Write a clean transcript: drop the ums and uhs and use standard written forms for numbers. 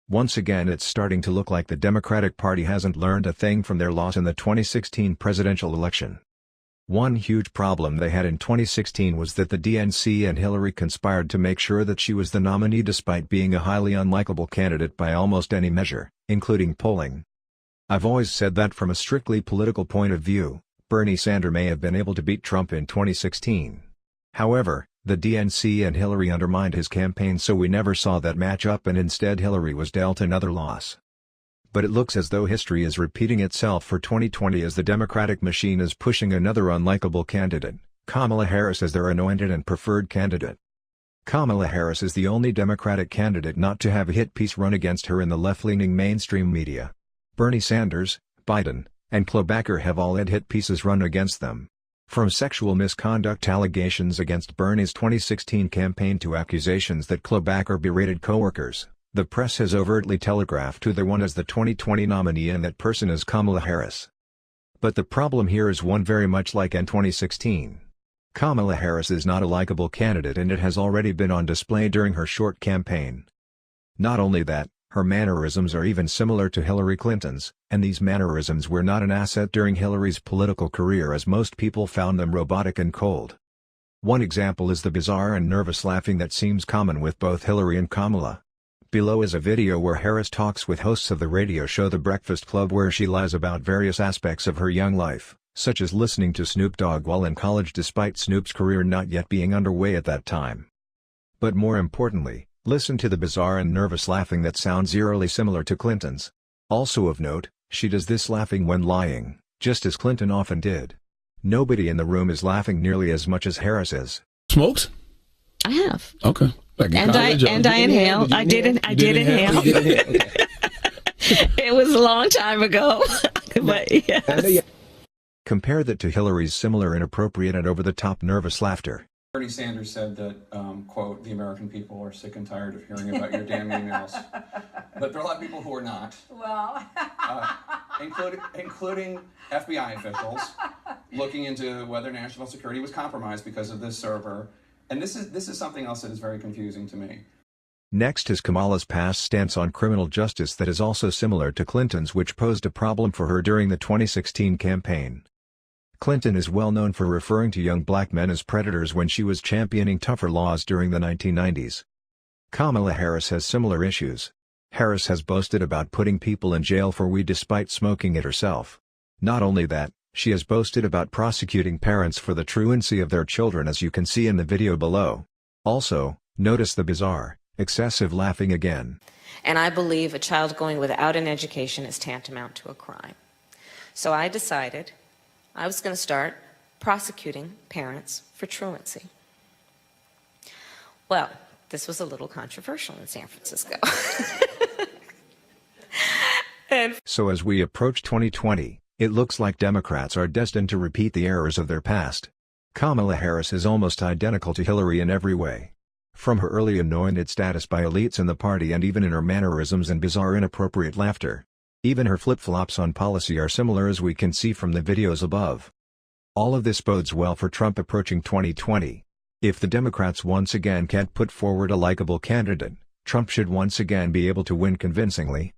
Once again it's starting to look like the Democratic Party hasn't learned a thing from their loss in the 2016 presidential election. One huge problem they had in 2016 was that the DNC and Hillary conspired to make sure that she was the nominee despite being a highly unlikable candidate by almost any measure, including polling. I've always said that from a strictly political point of view, Bernie Sanders may have been able to beat Trump in 2016. However, the DNC and Hillary undermined his campaign, so we never saw that matchup, and instead Hillary was dealt another loss. But it looks as though history is repeating itself for 2020 as the Democratic machine is pushing another unlikable candidate, Kamala Harris, as their anointed and preferred candidate. Kamala Harris is the only Democratic candidate not to have a hit piece run against her in the left-leaning mainstream media. Bernie Sanders, Biden, and Klobuchar have all had hit pieces run against them. From sexual misconduct allegations against Bernie's 2016 campaign to accusations that Klobuchar berated co-workers, the press has overtly telegraphed who they want as the 2020 nominee, and that person is Kamala Harris. But the problem here is one very much like in 2016. Kamala Harris is not a likable candidate, and it has already been on display during her short campaign. Not only that, her mannerisms are even similar to Hillary Clinton's, and these mannerisms were not an asset during Hillary's political career, as most people found them robotic and cold. One example is the bizarre and nervous laughing that seems common with both Hillary and Kamala. Below is a video where Harris talks with hosts of the radio show The Breakfast Club, where she lies about various aspects of her young life, such as listening to Snoop Dogg while in college despite Snoop's career not yet being underway at that time. But more importantly, listen to the bizarre and nervous laughing that sounds eerily similar to Clinton's. Also of note, she does this laughing when lying, just as Clinton often did. Nobody in the room is laughing nearly as much as Harris is. Smoked? I have. Okay. And I inhaled. I did inhale. It was a long time ago. But yes. Compare that to Hillary's similar inappropriate and over-the-top nervous laughter. Bernie Sanders said that, quote, the American people are sick and tired of hearing about your damn emails. But there are a lot of people who are not. Well. Including FBI officials looking into whether national security was compromised because of this server. And this is something else that is very confusing to me. Next is Kamala's past stance on criminal justice that is also similar to Clinton's, which posed a problem for her during the 2016 campaign. Clinton is well known for referring to young black men as predators when she was championing tougher laws during the 1990s. Kamala Harris has similar issues. Harris has boasted about putting people in jail for weed despite smoking it herself. Not only that, she has boasted about prosecuting parents for the truancy of their children, as you can see in the video below. Also, notice the bizarre, excessive laughing again. And I believe a child going without an education is tantamount to a crime. So I decided I was going to start prosecuting parents for truancy. Well, this was a little controversial in San Francisco. So as we approach 2020, it looks like Democrats are destined to repeat the errors of their past. Kamala Harris is almost identical to Hillary in every way. From her early anointed status by elites in the party, and even in her mannerisms and bizarre inappropriate laughter. Even her flip-flops on policy are similar, as we can see from the videos above. All of this bodes well for Trump approaching 2020. If the Democrats once again can't put forward a likable candidate, Trump should once again be able to win convincingly.